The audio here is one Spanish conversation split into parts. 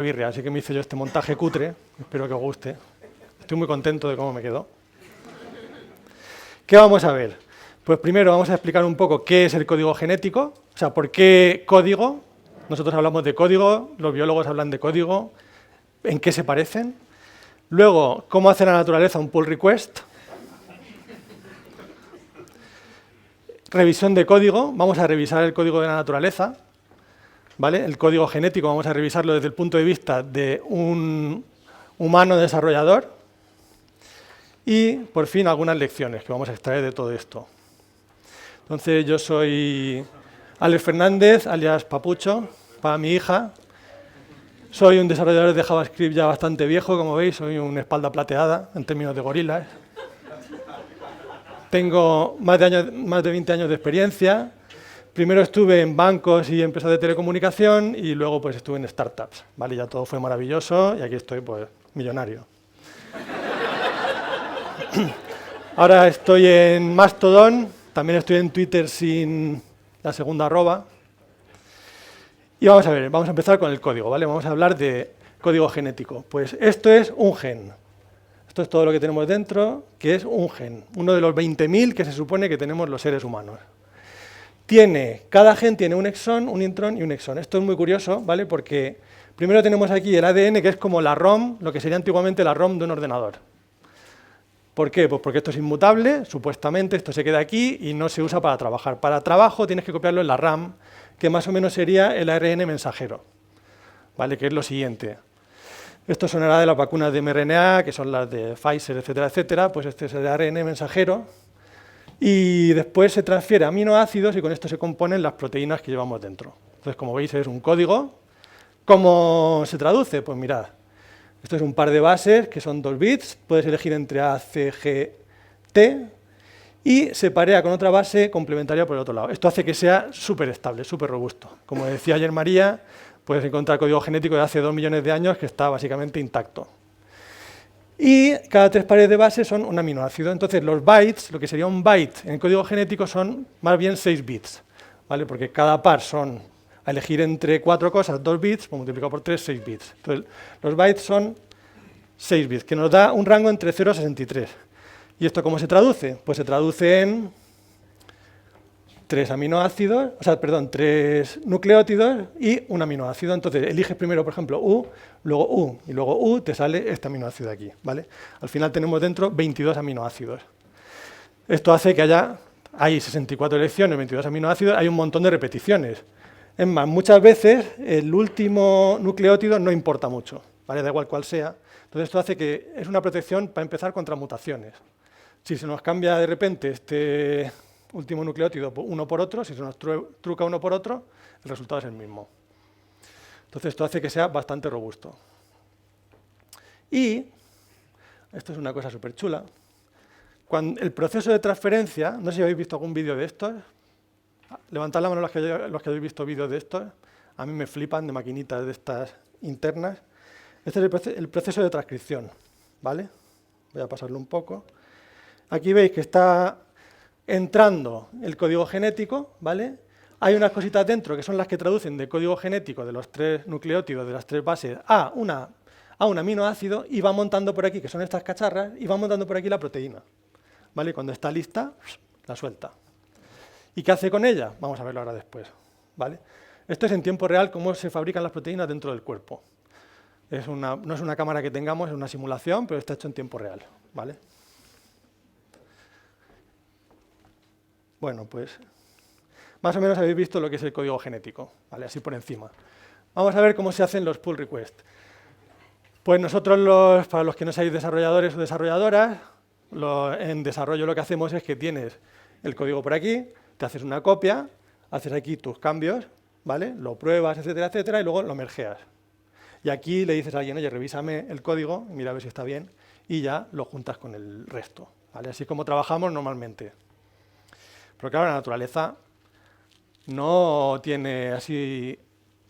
birria, así que me hice yo este montaje cutre, espero que os guste. Estoy muy contento de cómo me quedó. ¿Qué vamos a ver? Pues primero vamos a explicar un poco qué es el código genético, o sea, por qué código. Nosotros hablamos de código, los biólogos hablan de código, en qué se parecen. Luego, cómo hace la naturaleza un pull request. Revisión de código, vamos a revisar el código de la naturaleza. ¿Vale? El código genético vamos a revisarlo desde el punto de vista de un humano desarrollador. Y, por fin, algunas lecciones que vamos a extraer de todo esto. Entonces, yo soy Alex Fernández, alias Papucho, para mi hija. Soy un desarrollador de JavaScript ya bastante viejo, como veis, soy una espalda plateada en términos de gorilas. Tengo más de 20 años de experiencia. Primero estuve en bancos y empresas de telecomunicación y luego pues estuve en startups. ¿Vale? Ya todo fue maravilloso y aquí estoy pues millonario. Ahora estoy en Mastodon, también estoy en Twitter sin la segunda arroba. Y vamos a ver, vamos a empezar con el código, ¿vale? Vamos a hablar de código genético. Pues esto es un gen. Esto es todo lo que tenemos dentro, que es un gen. Uno de los 20.000 que se supone que tenemos los seres humanos. Cada gen tiene un exón, un intrón y un exón. Esto es muy curioso, ¿vale? Porque primero tenemos aquí el ADN, que es como la ROM, lo que sería antiguamente la ROM de un ordenador. ¿Por qué? Pues porque esto es inmutable, supuestamente esto se queda aquí y no se usa para trabajar. Para trabajo tienes que copiarlo en la RAM, que más o menos sería el ARN mensajero, ¿vale? Que es lo siguiente. Esto sonará de las vacunas de mRNA, que son las de Pfizer, etcétera, etcétera. Pues este es el ARN mensajero. Y después se transfiere a aminoácidos y con esto se componen las proteínas que llevamos dentro. Entonces, como veis, es un código. ¿Cómo se traduce? Pues mirad, esto es un par de bases que son 2 bits, puedes elegir entre A, C, G, T, y se parea con otra base complementaria por el otro lado. Esto hace que sea súper estable, súper robusto. Como decía ayer María, puedes encontrar código genético de hace 2 millones de años que está básicamente intacto. Y cada 3 pares de base son un aminoácido. Entonces, los bytes, lo que sería un byte en el código genético, son más bien 6 bits, ¿vale? Porque cada par son, a elegir entre 4 cosas, 2 bits, pues multiplicado por 3, 6 bits. Entonces, los bytes son 6 bits, que nos da un rango entre 0 a 63. ¿Y esto cómo se traduce? Pues se traduce en 3 aminoácidos, o sea, perdón, 3 nucleótidos y un aminoácido. Entonces, eliges primero, por ejemplo, U, luego U, y luego U, te sale este aminoácido de aquí, ¿vale? Al final tenemos dentro 22 aminoácidos. Esto hace que hay 64 elecciones, 22 aminoácidos, hay un montón de repeticiones. Es más, muchas veces el último nucleótido no importa mucho, ¿vale? Da igual cuál sea. Entonces, esto hace que es una protección para empezar contra mutaciones. Si se nos cambia de repente este último nucleótido uno por otro, si se nos truca uno por otro, el resultado es el mismo. Entonces, esto hace que sea bastante robusto. Y, esto es una cosa súper chula, cuando el proceso de transferencia, no sé si habéis visto algún vídeo de estos, levantad la mano los que habéis visto vídeos de estos, a mí me flipan de maquinitas de estas internas. Este es el proceso de transcripción, ¿vale? Voy a pasarlo un poco. Aquí veis que está entrando el código genético, ¿vale? Hay unas cositas dentro que son las que traducen de código genético de los 3 nucleótidos, de las 3 bases, a un aminoácido y va montando por aquí, que son estas cacharras, y va montando por aquí la proteína, ¿vale? Cuando está lista, la suelta. ¿Y qué hace con ella? Vamos a verlo ahora después, ¿vale? Esto es en tiempo real cómo se fabrican las proteínas dentro del cuerpo. No es una cámara que tengamos, es una simulación, pero está hecho en tiempo real, ¿vale? Bueno, pues más o menos habéis visto lo que es el código genético, ¿vale? Así por encima. Vamos a ver cómo se hacen los pull requests. Pues nosotros, para los que no seáis desarrolladores o desarrolladoras, en desarrollo lo que hacemos es que tienes el código por aquí, te haces una copia, haces aquí tus cambios, ¿vale? Lo pruebas, etcétera, etcétera, y luego lo mergeas. Y aquí le dices a alguien, oye, revísame el código, mira a ver si está bien, y ya lo juntas con el resto, ¿vale? Así como trabajamos normalmente. Pero claro, la naturaleza no tiene así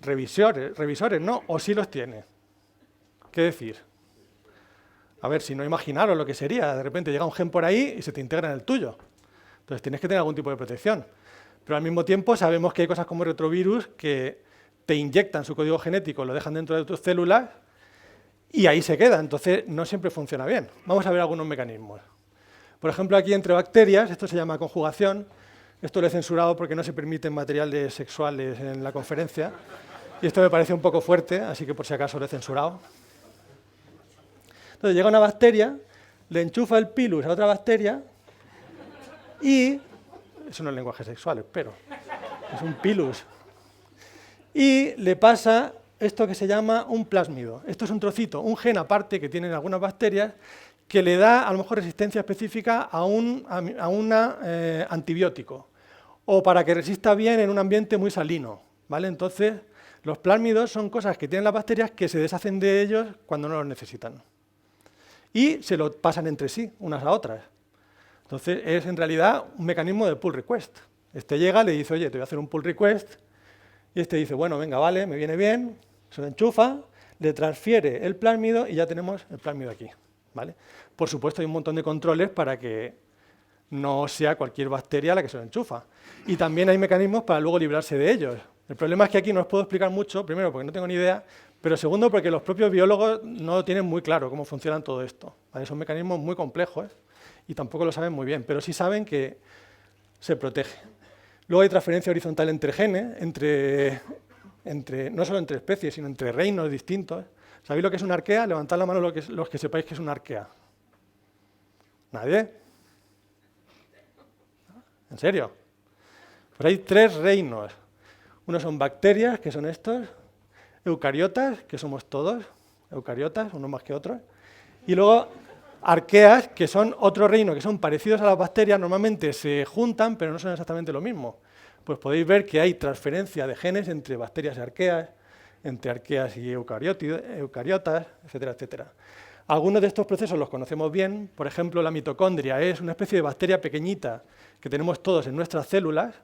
revisores, ¿no? O sí los tiene. ¿Qué decir? A ver, si no, imaginaros lo que sería. De repente llega un gen por ahí y se te integra en el tuyo. Entonces tienes que tener algún tipo de protección. Pero al mismo tiempo sabemos que hay cosas como retrovirus que te inyectan su código genético, lo dejan dentro de tus células y ahí se queda. Entonces, no siempre funciona bien. Vamos a ver algunos mecanismos. Por ejemplo, aquí entre bacterias, esto se llama conjugación. Esto lo he censurado porque no se permiten materiales sexuales en la conferencia. Y esto me parece un poco fuerte, así que por si acaso lo he censurado. Entonces, llega una bacteria, le enchufa el pilus a otra bacteria y... Eso no es lenguaje sexual, espero. Es un pilus. Y le pasa esto que se llama un plásmido. Esto es un trocito, un gen aparte que tienen algunas bacterias que le da a lo mejor resistencia específica a un antibiótico o para que resista bien en un ambiente muy salino, ¿vale? Entonces, los plásmidos son cosas que tienen las bacterias que se deshacen de ellos cuando no los necesitan. Y se lo pasan entre sí, unas a otras. Entonces, es en realidad un mecanismo de pull request. Este llega, le dice, oye, te voy a hacer un pull request, y este dice, bueno, venga, vale, me viene bien, se lo enchufa, le transfiere el plásmido y ya tenemos el plásmido aquí, ¿vale? Por supuesto, hay un montón de controles para que no sea cualquier bacteria la que se lo enchufa. Y también hay mecanismos para luego librarse de ellos. El problema es que aquí no os puedo explicar mucho, primero porque no tengo ni idea, pero segundo porque los propios biólogos no lo tienen muy claro cómo funcionan todo esto, ¿vale? Son mecanismos muy complejos y tampoco lo saben muy bien, pero sí saben que se protege. Luego hay transferencia horizontal entre genes, no solo entre especies, sino entre reinos distintos. ¿Sabéis lo que es una arquea? Levantad la mano los que sepáis que es una arquea. ¿Nadie? ¿En serio? Pues hay 3 reinos. Unos son bacterias, que son estos, eucariotas, que somos todos, eucariotas, unos más que otros, y luego arqueas, que son otro reino, que son parecidos a las bacterias, normalmente se juntan, pero no son exactamente lo mismo. Pues podéis ver que hay transferencia de genes entre bacterias y arqueas, entre arqueas y eucariotas, etcétera, etcétera. Algunos de estos procesos los conocemos bien, por ejemplo, la mitocondria es una especie de bacteria pequeñita que tenemos todos en nuestras células,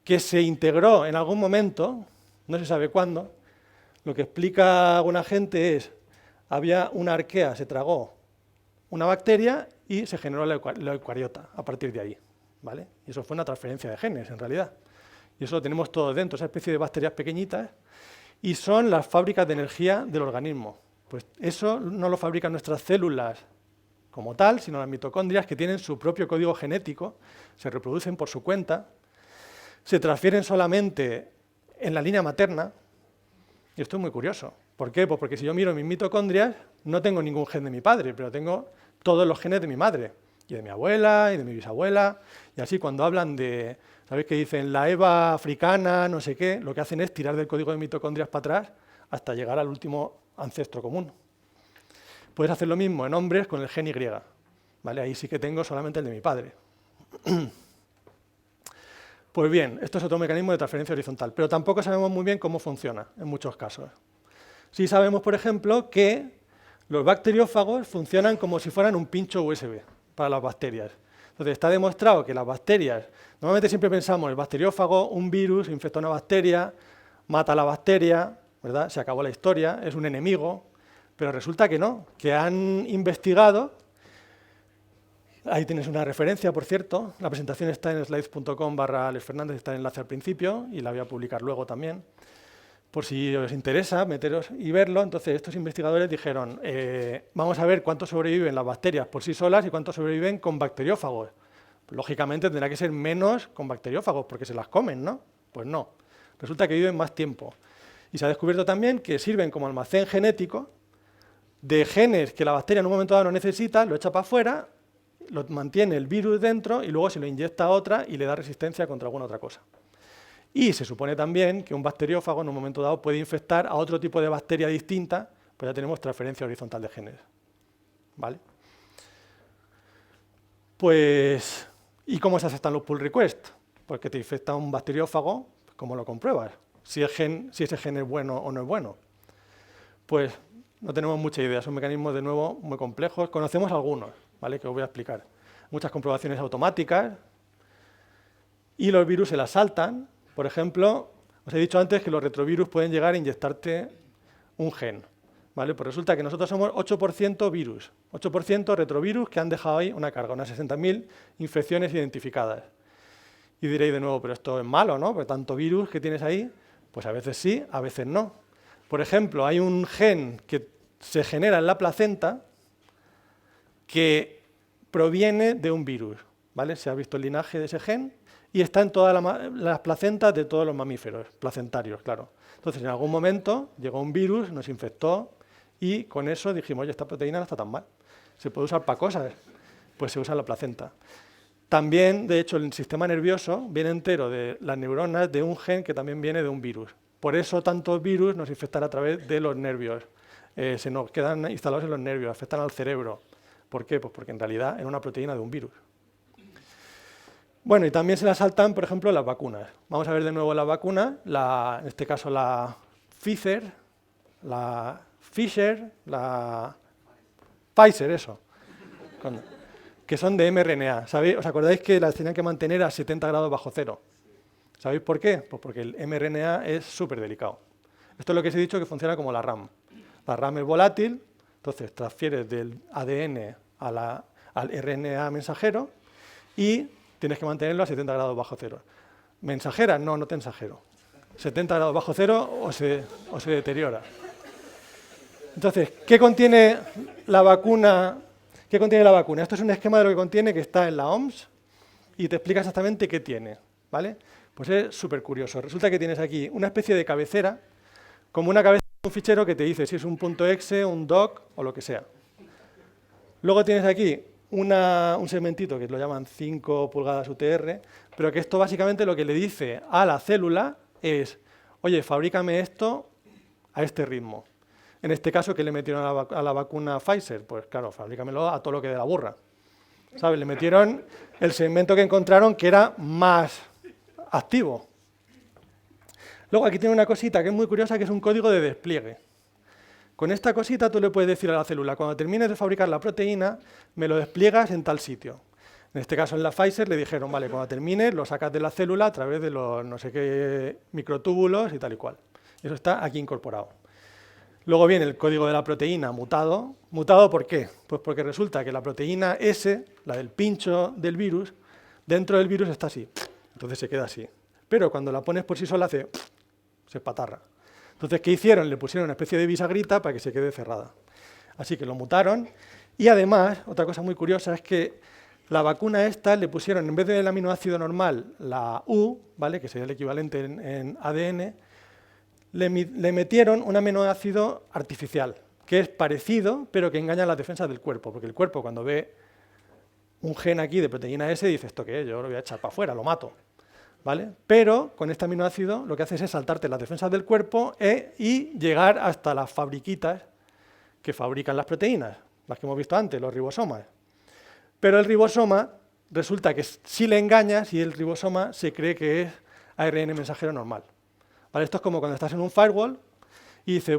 que se integró en algún momento, no se sabe cuándo. Lo que explica alguna gente es, había una arquea, se tragó una bacteria y se generó la eucariota a partir de ahí, ¿vale? Y eso fue una transferencia de genes, en realidad. Y eso lo tenemos todo dentro, esa especie de bacterias pequeñitas, y son las fábricas de energía del organismo. Pues eso no lo fabrican nuestras células como tal, sino las mitocondrias, que tienen su propio código genético, se reproducen por su cuenta, se transfieren solamente en la línea materna, y esto es muy curioso. ¿Por qué? Pues porque si yo miro mis mitocondrias, no tengo ningún gen de mi padre, pero tengo todos los genes de mi madre, y de mi abuela, y de mi bisabuela, y así cuando hablan de, ¿sabéis que dicen la Eva africana, no sé qué? Lo que hacen es tirar del código de mitocondrias para atrás hasta llegar al último ancestro común. Puedes hacer lo mismo en hombres con el gen Y, ¿vale? Ahí sí que tengo solamente el de mi padre. Pues bien, esto es otro mecanismo de transferencia horizontal, pero tampoco sabemos muy bien cómo funciona en muchos casos. Sí sabemos, por ejemplo, que los bacteriófagos funcionan como si fueran un pincho USB para las bacterias. Entonces, está demostrado que las bacterias, normalmente siempre pensamos, el bacteriófago, un virus, infecta una bacteria, mata a la bacteria, ¿verdad? Se acabó la historia, es un enemigo, pero resulta que no, que han investigado. Ahí tienes una referencia, por cierto. La presentación está en slides.com/alexfernández, está el enlace al principio y la voy a publicar luego también. Por si os interesa meteros y verlo, entonces estos investigadores dijeron, vamos a ver cuánto sobreviven las bacterias por sí solas y cuánto sobreviven con bacteriófagos. Lógicamente tendrá que ser menos con bacteriófagos porque se las comen, ¿no? Pues no. Resulta que viven más tiempo. Y se ha descubierto también que sirven como almacén genético de genes que la bacteria en un momento dado no necesita, lo echa para afuera, lo mantiene el virus dentro y luego se lo inyecta a otra y le da resistencia contra alguna otra cosa. Y se supone también que un bacteriófago en un momento dado puede infectar a otro tipo de bacteria distinta, pues ya tenemos transferencia horizontal de genes. ¿Vale? Pues, ¿y cómo se aceptan los pull requests? Pues que te infecta un bacteriófago, ¿cómo lo compruebas? Si ese gen es bueno o no es bueno. Pues no tenemos mucha idea, son mecanismos de nuevo muy complejos. Conocemos algunos, ¿vale? Que os voy a explicar. Muchas comprobaciones automáticas y los virus se las saltan. Por ejemplo, os he dicho antes que los retrovirus pueden llegar a inyectarte un gen, ¿vale? Pues resulta que nosotros somos 8% virus, 8% retrovirus que han dejado ahí una carga, unas 60.000 infecciones identificadas. Y diréis de nuevo, pero esto es malo, ¿no? Porque tanto virus que tienes ahí, Pues a veces sí, a veces no. Por ejemplo, hay un gen que se genera en la placenta que proviene de un virus, ¿vale? Se ha visto el linaje de ese gen y está en todas las placentas de todos los mamíferos, placentarios, claro. Entonces, en algún momento llegó un virus, nos infectó y con eso dijimos, oye, esta proteína no está tan mal, se puede usar para cosas, pues se usa en la placenta. También, de hecho, el sistema nervioso viene entero de las neuronas de un gen que también viene de un virus. Por eso tantos virus nos infectan a través de los nervios. Se nos quedan instalados en los nervios, afectan al cerebro. ¿Por qué? Pues porque en realidad era una proteína de un virus. Bueno, y también se la saltan, por ejemplo, las vacunas. Vamos a ver de nuevo las vacunas, en este caso la Pfizer, la Fisher, la Pfizer, eso, que son de mRNA. ¿Sabéis? ¿Os acordáis que las tenían que mantener a 70 grados bajo cero? ¿Sabéis por qué? Pues porque el mRNA es súper delicado. Esto es lo que os he dicho que funciona como la RAM. La RAM es volátil, entonces transfieres del ADN al RNA mensajero y tienes que mantenerlo a 70 grados bajo cero. ¿Mensajera? No, no te mensajero. 70 grados bajo cero o se deteriora. Entonces, ¿qué contiene la vacuna? ¿Qué contiene la vacuna? Esto es un esquema de lo que contiene, que está en la OMS y te explica exactamente qué tiene, ¿vale? Pues es súper curioso. Resulta que tienes aquí una especie de cabecera, como una cabecera de un fichero que te dice si es un .exe, un doc o lo que sea. Luego tienes aquí un segmentito que lo llaman 5 pulgadas UTR, pero que esto básicamente lo que le dice a la célula es, oye, fabrícame esto a este ritmo. En este caso, ¿qué le metieron a la vacuna Pfizer? Pues claro, fabrícamelo a todo lo que dé la burra. ¿Sabes? Le metieron el segmento que encontraron que era más activo. Luego aquí tiene una cosita que es muy curiosa, que es un código de despliegue. Con esta cosita tú le puedes decir a la célula, cuando termines de fabricar la proteína, me lo despliegas en tal sitio. En este caso, en la Pfizer le dijeron, vale, cuando termines, lo sacas de la célula a través de los no sé qué microtúbulos y tal y cual. Eso está aquí incorporado. Luego viene el código de la proteína mutado. ¿Mutado por qué? Pues porque resulta que la proteína S, la del pincho del virus, dentro del virus está así. Entonces se queda así. Pero cuando la pones por sí sola se espatarra. Entonces, ¿qué hicieron? Le pusieron una especie de bisagrita para que se quede cerrada. Así que lo mutaron. Y además, otra cosa muy curiosa es que la vacuna esta le pusieron, en vez del aminoácido normal, la U, ¿vale? Que sería el equivalente en ADN, le metieron un aminoácido artificial, que es parecido, pero que engaña las defensas del cuerpo, porque el cuerpo cuando ve un gen aquí de proteína S dice, ¿esto qué es? Yo lo voy a echar para afuera, lo mato. ¿Vale? Pero con este aminoácido lo que haces es saltarte las defensas del cuerpo y llegar hasta las fabriquitas que fabrican las proteínas, las que hemos visto antes, los ribosomas. Pero el ribosoma resulta que si le engañas y el ribosoma se cree que es ARN mensajero normal. ¿Vale? Esto es como cuando estás en un firewall y dices,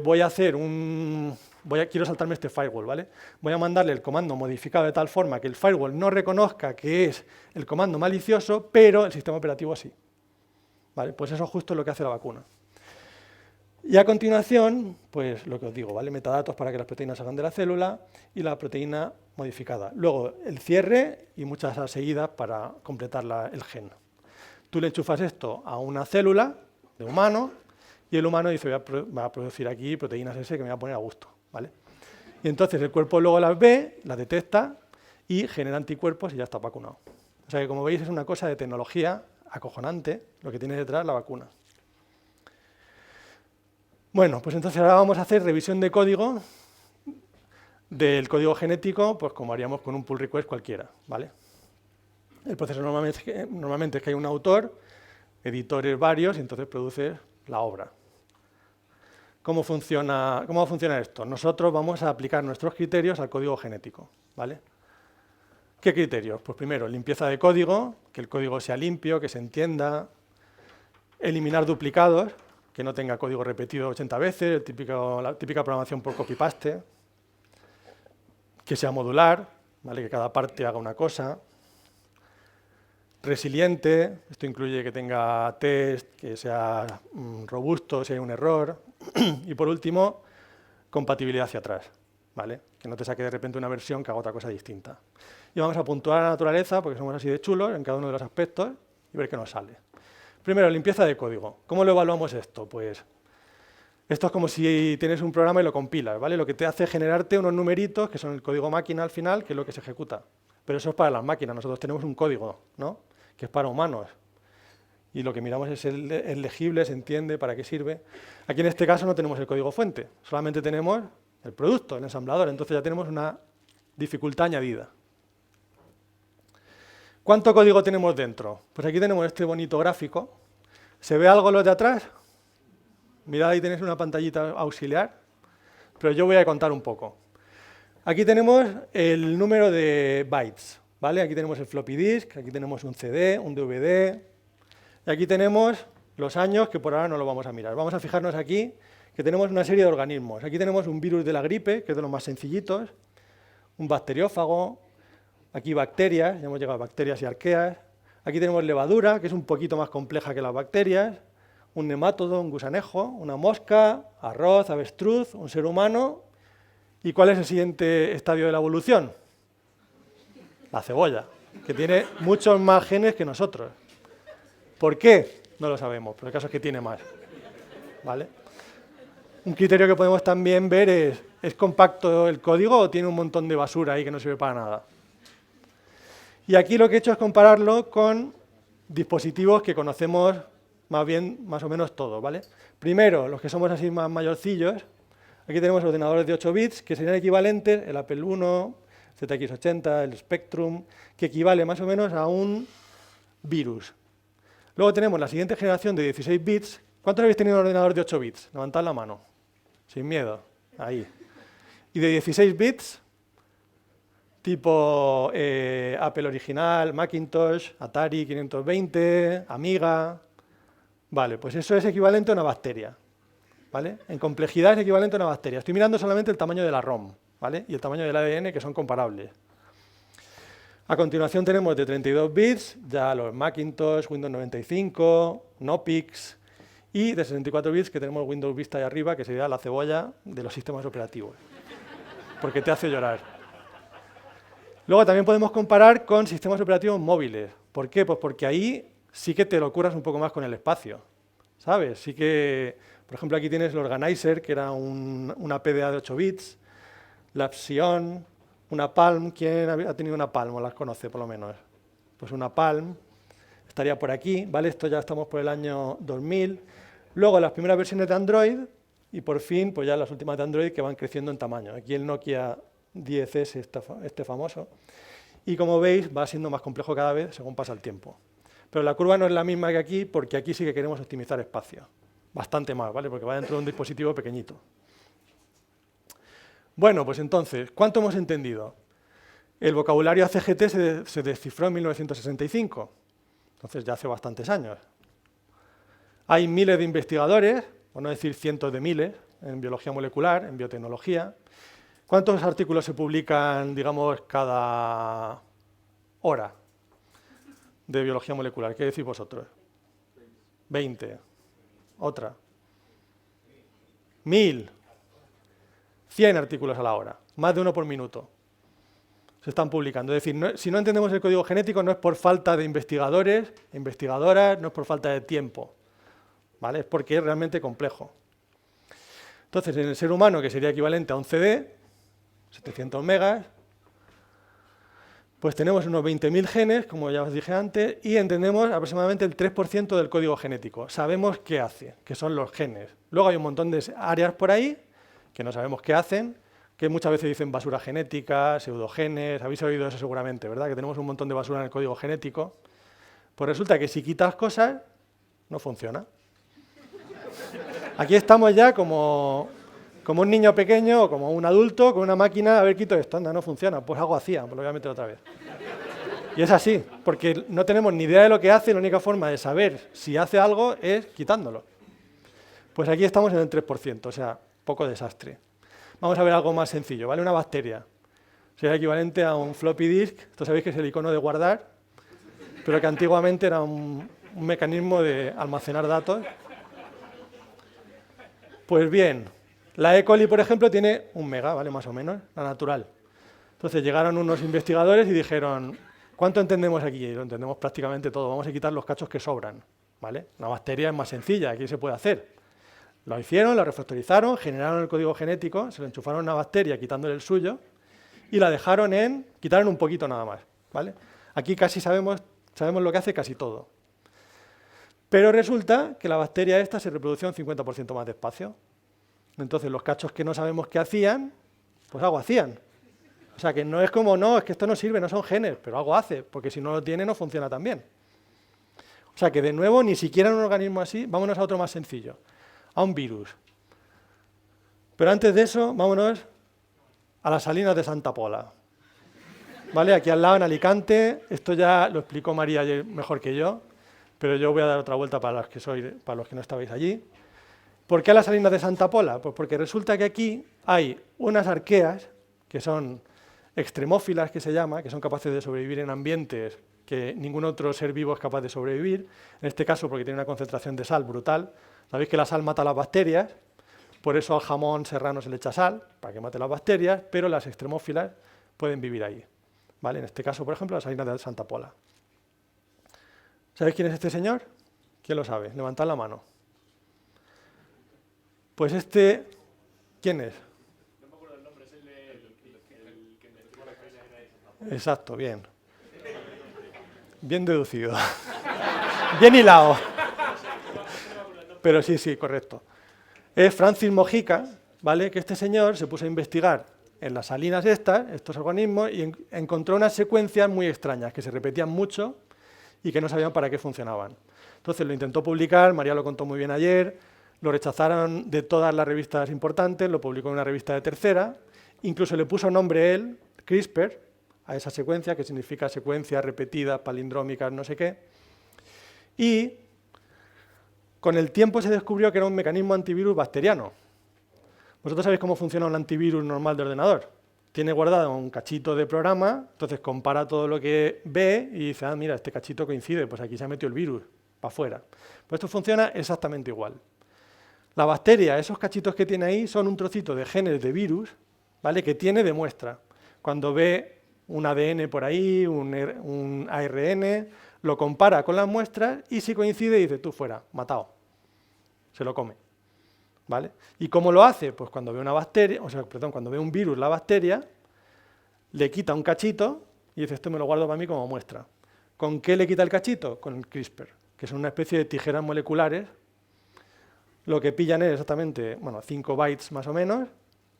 quiero saltarme este firewall, ¿vale? Voy a mandarle el comando modificado de tal forma que el firewall no reconozca que es el comando malicioso, pero el sistema operativo sí. ¿Vale? Pues eso es justo lo que hace la vacuna. Y a continuación, pues lo que os digo, ¿vale? Metadatos para que las proteínas salgan de la célula y la proteína modificada. Luego el cierre y muchas seguidas para completar el gen. Tú le enchufas esto a una célula de humano y el humano dice, va a producir aquí proteínas S que me voy a poner a gusto, ¿vale? Y entonces el cuerpo luego las ve, las detecta y genera anticuerpos y ya está vacunado. O sea que, como veis, es una cosa de tecnología acojonante lo que tiene detrás la vacuna. Bueno, pues entonces ahora vamos a hacer revisión de código del código genético, pues como haríamos con un pull request cualquiera, ¿vale? El proceso normalmente es que hay un autor, editores varios, y entonces produces la obra. ¿Cómo va a funcionar esto? Nosotros vamos a aplicar nuestros criterios al código genético, ¿vale? ¿Qué criterios? Pues primero, limpieza de código, que el código sea limpio, que se entienda, eliminar duplicados, que no tenga código repetido 80 veces, la típica programación por copy-paste, que sea modular, ¿vale? Que cada parte haga una cosa, resiliente, esto incluye que tenga test, que sea robusto si hay un error, y por último, compatibilidad hacia atrás, ¿vale? Que no te saque de repente una versión que haga otra cosa distinta. Y vamos a puntuar a la naturaleza, porque somos así de chulos en cada uno de los aspectos, y ver qué nos sale. Primero, limpieza de código. ¿Cómo lo evaluamos esto? Pues esto es como si tienes un programa y lo compilas, ¿vale? Lo que te hace es generarte unos numeritos, que son el código máquina al final, que es lo que se ejecuta. Pero eso es para las máquinas. Nosotros tenemos un código, ¿no?, que es para humanos. Y lo que miramos es el legible, se entiende, para qué sirve. Aquí en este caso no tenemos el código fuente, solamente tenemos el producto, el ensamblador. Entonces ya tenemos una dificultad añadida. ¿Cuánto código tenemos dentro? Pues aquí tenemos este bonito gráfico. ¿Se ve algo lo de atrás? Mirad, ahí tenéis una pantallita auxiliar, pero yo voy a contar un poco. Aquí tenemos el número de bytes, ¿vale? Aquí tenemos el floppy disk, aquí tenemos un CD, un DVD, y aquí tenemos los años, que por ahora no lo vamos a mirar. Vamos a fijarnos aquí que tenemos una serie de organismos. Aquí tenemos un virus de la gripe, que es de los más sencillitos, un bacteriófago, aquí bacterias, ya hemos llegado a bacterias y arqueas. Aquí tenemos levadura, que es un poquito más compleja que las bacterias, un nemátodo, un gusanejo, una mosca, arroz, avestruz, un ser humano. ¿Y cuál es el siguiente estadio de la evolución? La cebolla, que tiene muchos más genes que nosotros. ¿Por qué? No lo sabemos, pero el caso es que tiene más, ¿vale? Un criterio que podemos también ver ¿es compacto el código o tiene un montón de basura ahí que no sirve para nada? Y aquí lo que he hecho es compararlo con dispositivos que conocemos más o menos todos, ¿vale? Primero, los que somos así más mayorcillos, aquí tenemos ordenadores de 8 bits que serían equivalentes, el Apple I, ZX80, el Spectrum, que equivale más o menos a un virus. Luego tenemos la siguiente generación de 16 bits. ¿Cuántos habéis tenido un ordenador de 8 bits? Levantad la mano. Sin miedo. Ahí. Y de 16 bits, tipo Apple original, Macintosh, Atari 520, Amiga. Vale, pues eso es equivalente a una bacteria, ¿vale? En complejidad es equivalente a una bacteria. Estoy mirando solamente el tamaño de la ROM, ¿vale?, y el tamaño del ADN, que son comparables. A continuación tenemos de 32 bits, ya los Macintosh, Windows 95, Knoppix, y de 64 bits que tenemos Windows Vista ahí arriba, que sería la cebolla de los sistemas operativos, porque te hace llorar. Luego también podemos comparar con sistemas operativos móviles. ¿Por qué? Pues porque ahí sí que te lo curas un poco más con el espacio, ¿sabes? Sí que, por ejemplo, aquí tienes el Organizer, que era una PDA de 8 bits, la Psion, una Palm. ¿Quién ha tenido una Palm o las conoce por lo menos? Pues una Palm estaría por aquí, ¿vale? Esto ya estamos por el año 2000. Luego las primeras versiones de Android y por fin pues ya las últimas de Android que van creciendo en tamaño. Aquí el Nokia 10S, este famoso. Y como veis va siendo más complejo cada vez según pasa el tiempo. Pero la curva no es la misma que aquí, porque aquí sí que queremos optimizar espacio. Bastante más, ¿vale? Porque va dentro de un dispositivo pequeñito. Bueno, pues entonces, ¿cuánto hemos entendido? El vocabulario ACGT se descifró en 1965, entonces ya hace bastantes años. Hay miles de investigadores, por no decir cientos de miles, en biología molecular, en biotecnología. ¿Cuántos artículos se publican, digamos, cada hora de biología molecular? ¿Qué decís vosotros? 20. Otra. 1000. 100 artículos a la hora. Más de uno por minuto. Se están publicando. Es decir, si no entendemos el código genético no es por falta de investigadores, investigadoras, no es por falta de tiempo, ¿vale? Es porque es realmente complejo. Entonces, en el ser humano, que sería equivalente a un CD, 700 megas, pues tenemos unos 20.000 genes, como ya os dije antes, y entendemos aproximadamente el 3% del código genético. Sabemos qué hace, que son los genes. Luego hay un montón de áreas por ahí que no sabemos qué hacen, que muchas veces dicen basura genética, pseudogenes. Habéis oído eso seguramente, ¿verdad? Que tenemos un montón de basura en el código genético. Pues resulta que si quitas cosas, no funciona. Aquí estamos ya como un niño pequeño o como un adulto con una máquina, a ver, quito esto, anda, no funciona, pues algo hacía, pues lo voy a meter otra vez. Y es así, porque no tenemos ni idea de lo que hace, y la única forma de saber si hace algo es quitándolo. Pues aquí estamos en el 3%, o sea, poco desastre. Vamos a ver algo más sencillo, ¿vale? Una bacteria. Sería equivalente a un floppy disk, esto sabéis que es el icono de guardar, pero que antiguamente era un mecanismo de almacenar datos. Pues bien, la E. coli, por ejemplo, tiene 1 mega, ¿vale? Más o menos, la natural. Entonces llegaron unos investigadores y dijeron, ¿cuánto entendemos aquí? Y lo entendemos prácticamente todo, vamos a quitar los cachos que sobran. ¿vale? Una bacteria es más sencilla, aquí se puede hacer. Lo hicieron, lo refactorizaron, generaron el código genético, se lo enchufaron a una bacteria quitándole el suyo y la dejaron quitaron un poquito nada más, ¿vale? Aquí casi sabemos lo que hace casi todo. Pero resulta que la bacteria esta se reproducía un 50% más despacio. Entonces los cachos que no sabemos qué hacían, pues algo hacían. O sea que no es como, no, es que esto no sirve, no son genes, pero algo hace, porque si no lo tiene no funciona tan bien. O sea que de nuevo, ni siquiera en un organismo así, vámonos a otro más sencillo, a un virus. Pero antes de eso, vámonos a las salinas de Santa Pola. ¿Vale? Aquí al lado, en Alicante, esto ya lo explicó María ayer mejor que yo, pero yo voy a dar otra vuelta para los que no estabais allí. ¿Por qué a las salinas de Santa Pola? Pues porque resulta que aquí hay unas arqueas, que son extremófilas, que se llama, que son capaces de sobrevivir en ambientes que ningún otro ser vivo es capaz de sobrevivir, en este caso porque tiene una concentración de sal brutal. Sabéis que la sal mata a las bacterias, por eso al jamón serrano se le echa sal, para que mate las bacterias, pero las extremófilas pueden vivir ahí. ¿Vale? En este caso, por ejemplo, las salinas de Santa Pola. ¿Sabéis quién es este señor? ¿Quién lo sabe? Levantad la mano. Pues este, ¿quién es? No me acuerdo el nombre, es el que investigó la caída de Santa Pola. Exacto, bien. Bien deducido. Bien hilado. Pero sí, correcto. Es Francis Mojica, ¿vale? Que este señor se puso a investigar en las salinas estos organismos, y encontró unas secuencias muy extrañas, que se repetían mucho y que no sabían para qué funcionaban. Entonces lo intentó publicar, María lo contó muy bien ayer, lo rechazaron de todas las revistas importantes, lo publicó en una revista de tercera, incluso le puso nombre él, CRISPR, a esa secuencia, que significa secuencias repetidas, palindrómicas, no sé qué. Y con el tiempo se descubrió que era un mecanismo antivirus bacteriano. Vosotros sabéis cómo funciona un antivirus normal de ordenador. Tiene guardado un cachito de programa, entonces compara todo lo que ve y dice, ah, mira, este cachito coincide, pues aquí se ha metido el virus, para afuera. Pues esto funciona exactamente igual. La bacteria, esos cachitos que tiene ahí, son un trocito de genes de virus, ¿vale? Que tiene de muestra. Cuando ve un ADN por ahí, un ARN, lo compara con las muestras y si coincide dice, tú fuera, matado. Se lo come. ¿Vale? ¿Y cómo lo hace? Pues cuando ve una bacteria, cuando ve un virus, la bacteria, le quita un cachito y dice, esto me lo guardo para mí como muestra. ¿Con qué le quita el cachito? Con el CRISPR, que son una especie de tijeras moleculares. Lo que pillan es exactamente 5 bytes más o menos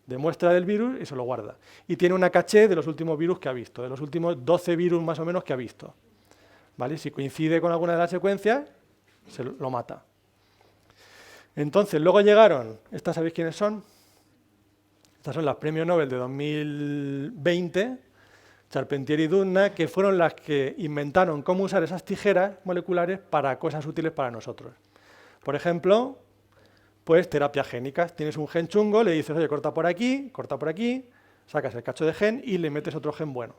de muestra del virus y se lo guarda. Y tiene una caché de los últimos virus que ha visto, de los últimos 12 virus más o menos que ha visto. ¿Vale? Si coincide con alguna de las secuencias, se lo mata. Entonces, luego llegaron, ¿estas sabéis quiénes son? Estas son las premios Nobel de 2020, Charpentier y Doudna, que fueron las que inventaron cómo usar esas tijeras moleculares para cosas útiles para nosotros. Por ejemplo, pues terapias génicas. Tienes un gen chungo, le dices, oye, corta por aquí, sacas el cacho de gen y le metes otro gen bueno.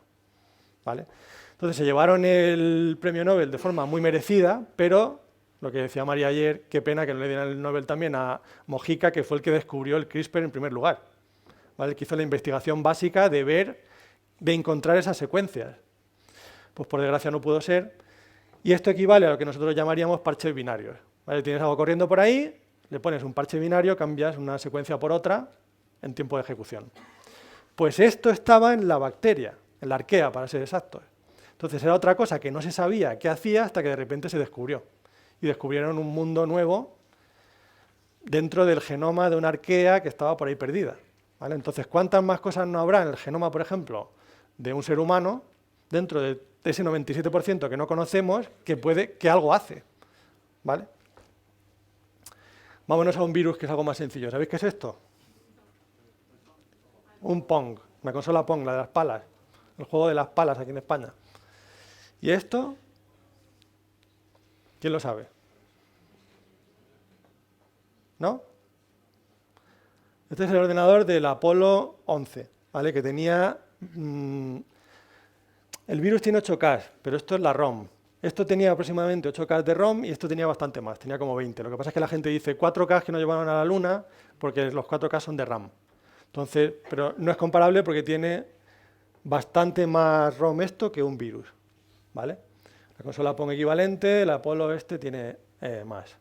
¿Vale? Entonces se llevaron el premio Nobel de forma muy merecida, pero lo que decía María ayer, qué pena que no le dieran el Nobel también a Mojica, que fue el que descubrió el CRISPR en primer lugar, ¿vale? El que hizo la investigación básica de encontrar esas secuencias. Pues por desgracia no pudo ser, y esto equivale a lo que nosotros llamaríamos parches binarios. ¿Vale? Tienes algo corriendo por ahí, le pones un parche binario, cambias una secuencia por otra en tiempo de ejecución. Pues esto estaba en la bacteria, en la arquea, para ser exactos. Entonces era otra cosa que no se sabía qué hacía hasta que de repente se descubrió. Y descubrieron un mundo nuevo dentro del genoma de una arquea que estaba por ahí perdida. ¿Vale? Entonces, ¿cuántas más cosas no habrá en el genoma, por ejemplo, de un ser humano, dentro de ese 97% que no conocemos, que algo hace? ¿Vale? Vámonos a un virus que es algo más sencillo. ¿Sabéis qué es esto? Un Pong, una consola Pong, la de las palas, el juego de las palas aquí en España. ¿Y esto? ¿Quién lo sabe? ¿No? Este es el ordenador del Apolo 11, ¿vale? Que tenía... el virus tiene 8K, pero esto es la ROM. Esto tenía aproximadamente 8K de ROM y esto tenía bastante más, tenía como 20. Lo que pasa es que la gente dice 4K que no llevaron a la Luna porque los 4K son de RAM. Entonces, pero no es comparable porque tiene bastante más ROM esto que un virus, ¿vale? La consola Pong equivalente, el Apolo tiene más.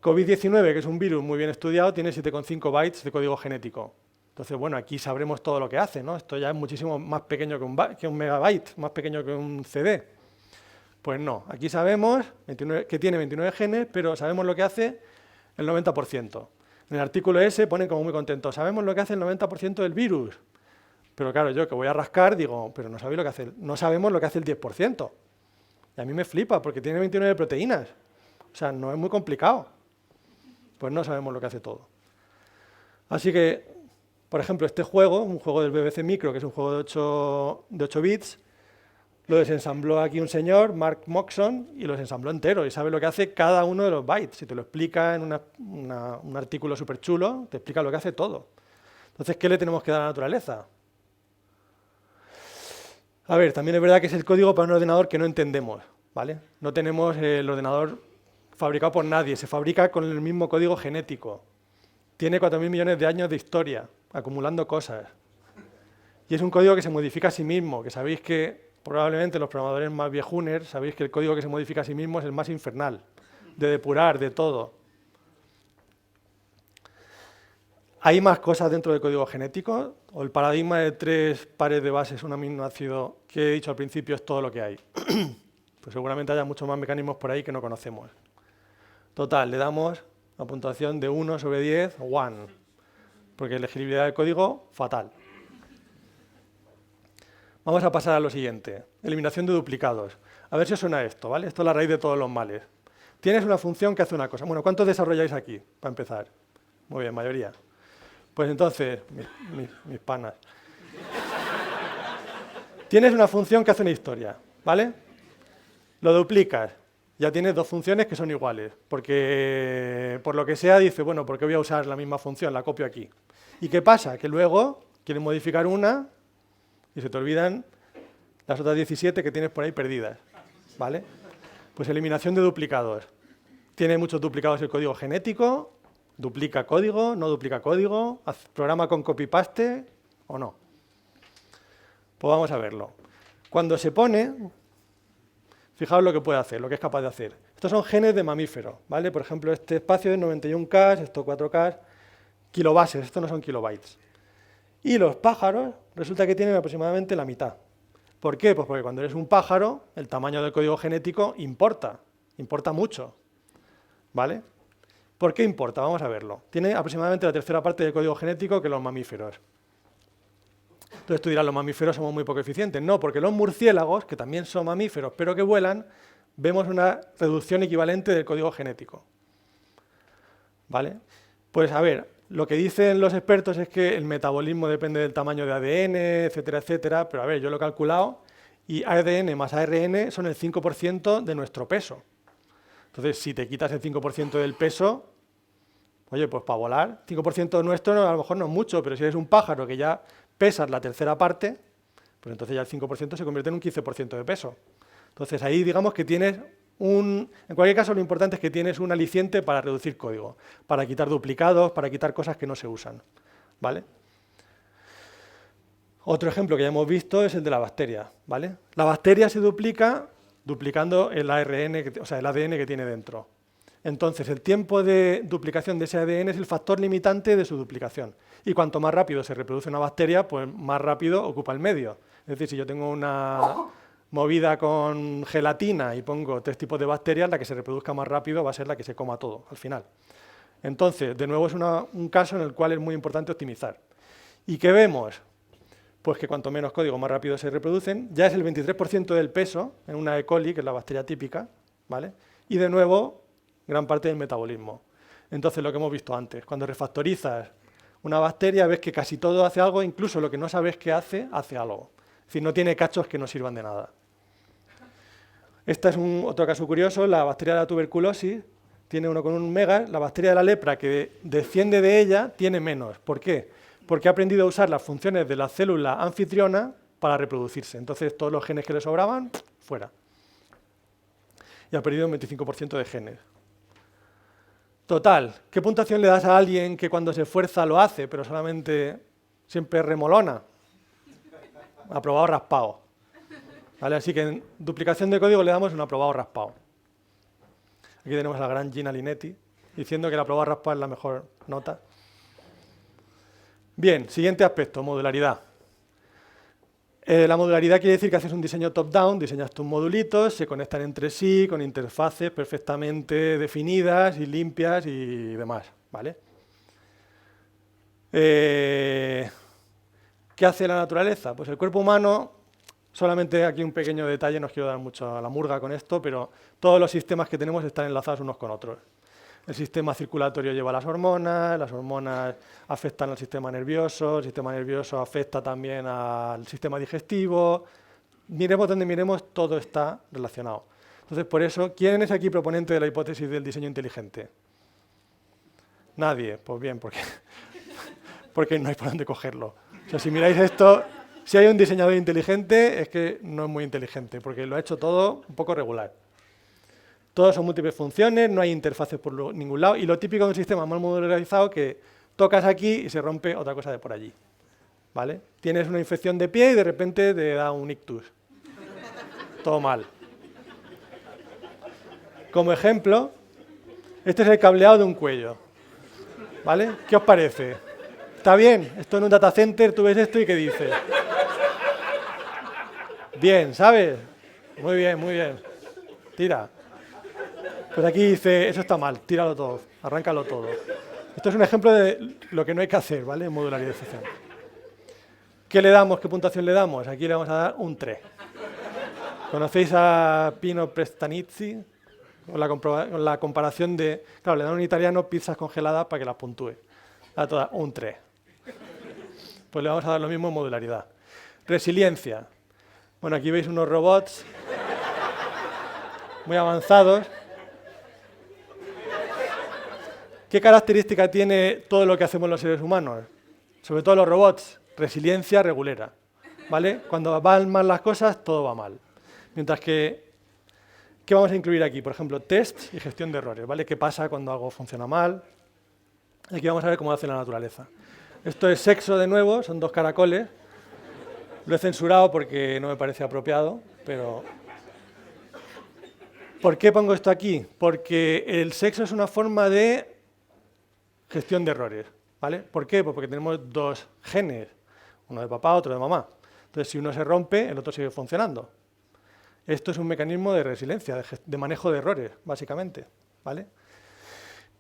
COVID-19, que es un virus muy bien estudiado, tiene 7,5 bytes de código genético. Entonces, bueno, aquí sabremos todo lo que hace, ¿no? Esto ya es muchísimo más pequeño que un megabyte, más pequeño que un CD. Pues no, aquí sabemos que tiene 29 genes, pero sabemos lo que hace el 90%. En el artículo ese ponen como muy contentos, sabemos lo que hace el 90% del virus. Pero claro, yo que voy a rascar digo, pero no sabéis lo que hace, no sabemos lo que hace el 10%. Y a mí me flipa, porque tiene 29 proteínas. O sea, no es muy complicado. Pues no sabemos lo que hace todo. Así que, por ejemplo, este juego, un juego del BBC Micro, que es un juego de 8 bits, lo desensambló aquí un señor, Mark Moxon, y lo desensambló entero, y sabe lo que hace cada uno de los bytes. Si te lo explica en un artículo súper chulo, te explica lo que hace todo. Entonces, ¿qué le tenemos que dar a la naturaleza? A ver, también es verdad que es el código para un ordenador que no entendemos, ¿vale? No tenemos el ordenador fabricado por nadie, se fabrica con el mismo código genético. Tiene 4.000 millones de años de historia, acumulando cosas. Y es un código que se modifica a sí mismo, que sabéis que probablemente los programadores más viejuner sabéis que el código que se modifica a sí mismo es el más infernal, de depurar, de todo. ¿Hay más cosas dentro del código genético? ¿O el paradigma de 3 pares de bases, un aminoácido que he dicho al principio es todo lo que hay? Pues seguramente haya muchos más mecanismos por ahí que no conocemos. Total, le damos la puntuación de 1 sobre 10, 1, porque la legibilidad del código, fatal. Vamos a pasar a lo siguiente, eliminación de duplicados. A ver si os suena esto, ¿vale? Esto es la raíz de todos los males. Tienes una función que hace una cosa. Bueno, ¿cuántos desarrolláis aquí, para empezar? Muy bien, mayoría. Pues entonces, mis panas. Tienes una función que hace una historia, ¿vale? Lo duplicas. Ya tienes dos funciones que son iguales, porque por lo que sea dice, bueno, ¿por qué voy a usar la misma función? La copio aquí. ¿Y qué pasa? Que luego quieres modificar una y se te olvidan las otras 17 que tienes por ahí perdidas, ¿vale? Pues eliminación de duplicados. Tiene muchos duplicados el código genético, duplica código, no duplica código, programa con copy-paste o no. Pues vamos a verlo. Cuando se pone, fijaos lo que puede hacer, lo que es capaz de hacer. Estos son genes de mamíferos, ¿vale? Por ejemplo, este espacio es 91K, esto 4K, kilobases, estos no son kilobytes. Y los pájaros resulta que tienen aproximadamente la mitad. ¿Por qué? Pues porque cuando eres un pájaro, el tamaño del código genético importa mucho, ¿vale? ¿Por qué importa? Vamos a verlo. Tiene aproximadamente la tercera parte del código genético que los mamíferos. Entonces tú dirás, los mamíferos somos muy poco eficientes. No, porque los murciélagos, que también son mamíferos, pero que vuelan, vemos una reducción equivalente del código genético. ¿Vale? Pues a ver, lo que dicen los expertos es que el metabolismo depende del tamaño de ADN, etcétera, etcétera, pero a ver, yo lo he calculado y ADN más ARN son el 5% de nuestro peso. Entonces, si te quitas el 5% del peso, oye, pues para volar, 5% nuestro a lo mejor no es mucho, pero si eres un pájaro que ya pesas la tercera parte, pues entonces ya el 5% se convierte en un 15% de peso. Entonces ahí digamos que tienes en cualquier caso lo importante es que tienes un aliciente para reducir código, para quitar duplicados, para quitar cosas que no se usan, ¿vale? Otro ejemplo que ya hemos visto es el de la bacteria, ¿vale? La bacteria se duplica duplicando el ARN, o sea, el ADN que tiene dentro. Entonces, el tiempo de duplicación de ese ADN es el factor limitante de su duplicación. Y cuanto más rápido se reproduce una bacteria, pues más rápido ocupa el medio. Es decir, si yo tengo una movida con gelatina y pongo 3 tipos de bacterias, la que se reproduzca más rápido va a ser la que se coma todo al final. Entonces, de nuevo, es un caso en el cual es muy importante optimizar. ¿Y qué vemos? Pues que cuanto menos código, más rápido se reproducen. Ya es el 23% del peso en una E. coli, que es la bacteria típica, ¿vale? Y de nuevo, gran parte del metabolismo. Entonces, lo que hemos visto antes, cuando refactorizas una bacteria, ves que casi todo hace algo, incluso lo que no sabes que hace, hace algo. Es decir, no tiene cachos que no sirvan de nada. Este es otro caso curioso, la bacteria de la tuberculosis, tiene 1,1 megas, la bacteria de la lepra que desciende de ella tiene menos. ¿Por qué? Porque ha aprendido a usar las funciones de la célula anfitriona para reproducirse. Entonces, todos los genes que le sobraban, fuera. Y ha perdido un 25% de genes. Total, ¿qué puntuación le das a alguien que cuando se esfuerza lo hace, pero solamente siempre remolona? Aprobado raspado. ¿Vale? Así que en duplicación de código le damos un aprobado raspado. Aquí tenemos a la gran Gina Linetti, diciendo que la prueba raspa es la mejor nota. Bien, siguiente aspecto, modularidad. La modularidad quiere decir que haces un diseño top-down, diseñas tus modulitos, se conectan entre sí con interfaces perfectamente definidas y limpias y demás, ¿vale? ¿Qué hace la naturaleza? Pues el cuerpo humano, solamente aquí un pequeño detalle, no os quiero dar mucho a la murga con esto, pero todos los sistemas que tenemos están enlazados unos con otros. El sistema circulatorio lleva las hormonas afectan al sistema nervioso, el sistema nervioso afecta también al sistema digestivo. Miremos donde miremos, todo está relacionado. Entonces, por eso, ¿quién es aquí proponente de la hipótesis del diseño inteligente? Nadie. Pues bien, porque no hay por dónde cogerlo. O sea, si miráis esto, si hay un diseñador inteligente, es que no es muy inteligente, porque lo ha hecho todo un poco regular. Todos son múltiples funciones, no hay interfaces por ningún lado, y lo típico de un sistema mal modularizado que tocas aquí y se rompe otra cosa de por allí. ¿Vale? Tienes una infección de pie y de repente te da un ictus. Todo mal. Como ejemplo, este es el cableado de un cuello. ¿Vale? ¿Qué os parece? ¿Está bien? Esto en un data center, tú ves esto y ¿qué dices? Bien, ¿sabes? Muy bien, muy bien. Tira. Pues aquí dice, eso está mal, tíralo todo, arráncalo todo. Esto es un ejemplo de lo que no hay que hacer, ¿vale? En modularización. ¿Qué le damos? ¿Qué puntuación le damos? Aquí le vamos a dar un 3. ¿Conocéis a Pino Prestanizzi? Con la comparación de, claro, le dan a un italiano pizzas congeladas para que las puntúe. A todas, un 3. Pues le vamos a dar lo mismo en modularidad. Resiliencia. Bueno, aquí veis unos robots muy avanzados. ¿Qué característica tiene todo lo que hacemos los seres humanos? Sobre todo los robots, resiliencia regulera, ¿vale? Cuando van mal las cosas, todo va mal. Mientras que, ¿qué vamos a incluir aquí? Por ejemplo, tests y gestión de errores, ¿vale? ¿Qué pasa cuando algo funciona mal? Aquí vamos a ver cómo hace la naturaleza. Esto es sexo de nuevo, son 2 caracoles. Lo he censurado porque no me parece apropiado, pero... ¿Por qué pongo esto aquí? Porque el sexo es una forma de gestión de errores, ¿vale? ¿Por qué? Pues porque tenemos 2 genes, uno de papá, otro de mamá. Entonces, si uno se rompe, el otro sigue funcionando. Esto es un mecanismo de resiliencia, de manejo de errores, básicamente, ¿vale?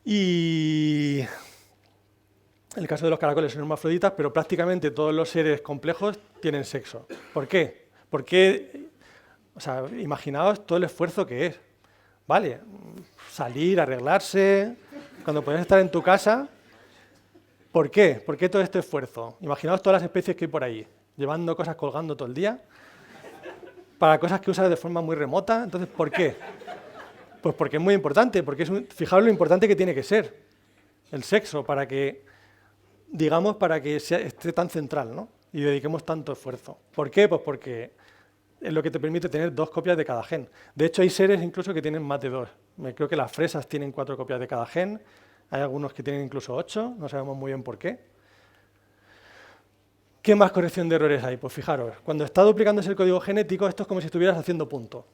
Y el caso de los caracoles son hermafroditas, pero prácticamente todos los seres complejos tienen sexo. ¿Por qué? Porque, o sea, imaginaos todo el esfuerzo que es, ¿vale? Salir, arreglarse, cuando puedes estar en tu casa. ¿Por qué? ¿Por qué todo este esfuerzo? Imaginaos todas las especies que hay por ahí, llevando cosas colgando todo el día, para cosas que usas de forma muy remota. Entonces, ¿por qué? Pues porque es muy importante, porque fijaos lo importante que tiene que ser el sexo para que, digamos, para que esté tan central, ¿no? Y dediquemos tanto esfuerzo. ¿Por qué? Pues porque es lo que te permite tener 2 copias de cada gen. De hecho, hay seres incluso que tienen más de 2. Creo que las fresas tienen 4 copias de cada gen, hay algunos que tienen incluso 8, no sabemos muy bien por qué. ¿Qué más corrección de errores hay? Pues fijaros, cuando está duplicándose el código genético, esto es como si estuvieras haciendo punto.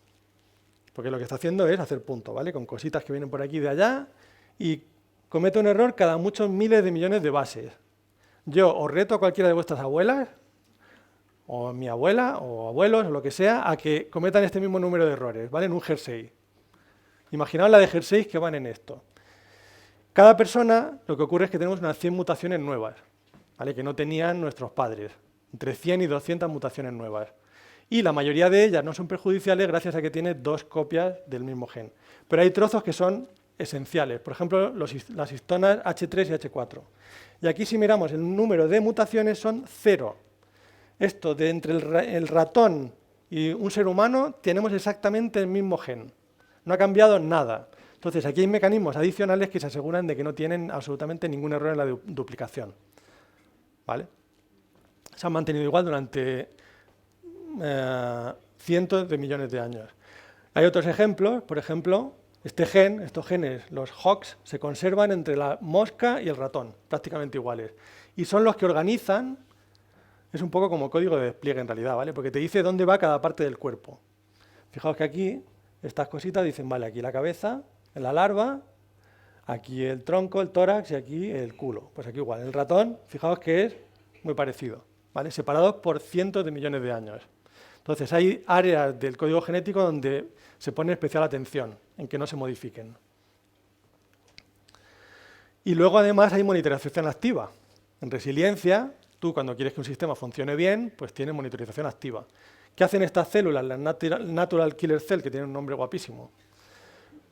Porque lo que está haciendo es hacer punto, ¿vale? Con cositas que vienen por aquí y de allá, y comete un error cada muchos miles de millones de bases. Yo os reto a cualquiera de vuestras abuelas, o mi abuela, o abuelos, o lo que sea, a que cometan este mismo número de errores, ¿vale? En un jersey. Imaginaos la de jerseys que van en esto. Cada persona, lo que ocurre es que tenemos unas 100 mutaciones nuevas, ¿vale? Que no tenían nuestros padres. Entre 100 y 200 mutaciones nuevas. Y la mayoría de ellas no son perjudiciales gracias a que tiene 2 copias del mismo gen. Pero hay trozos que son esenciales, por ejemplo, las histonas H3 y H4. Y aquí si miramos el número de mutaciones son 0. Esto de entre el ratón y un ser humano tenemos exactamente el mismo gen. No ha cambiado nada. Entonces aquí hay mecanismos adicionales que se aseguran de que no tienen absolutamente ningún error en la duplicación. ¿Vale? Se han mantenido igual durante cientos de millones de años. Hay otros ejemplos, por ejemplo, estos genes, los HOX, se conservan entre la mosca y el ratón, prácticamente iguales. Y son los que organizan, es un poco como código de despliegue en realidad, ¿vale? Porque te dice dónde va cada parte del cuerpo. Fijaos que aquí, estas cositas dicen, vale, aquí la cabeza, en la larva, aquí el tronco, el tórax y aquí el culo. Pues aquí igual. El ratón, fijaos que es muy parecido, ¿vale? Separados por cientos de millones de años. Entonces hay áreas del código genético donde se pone especial atención en que no se modifiquen. Y luego además hay monitorización activa. En resiliencia, tú cuando quieres que un sistema funcione bien, pues tienes monitorización activa. ¿Qué hacen estas células, las Natural Killer Cell, que tienen un nombre guapísimo?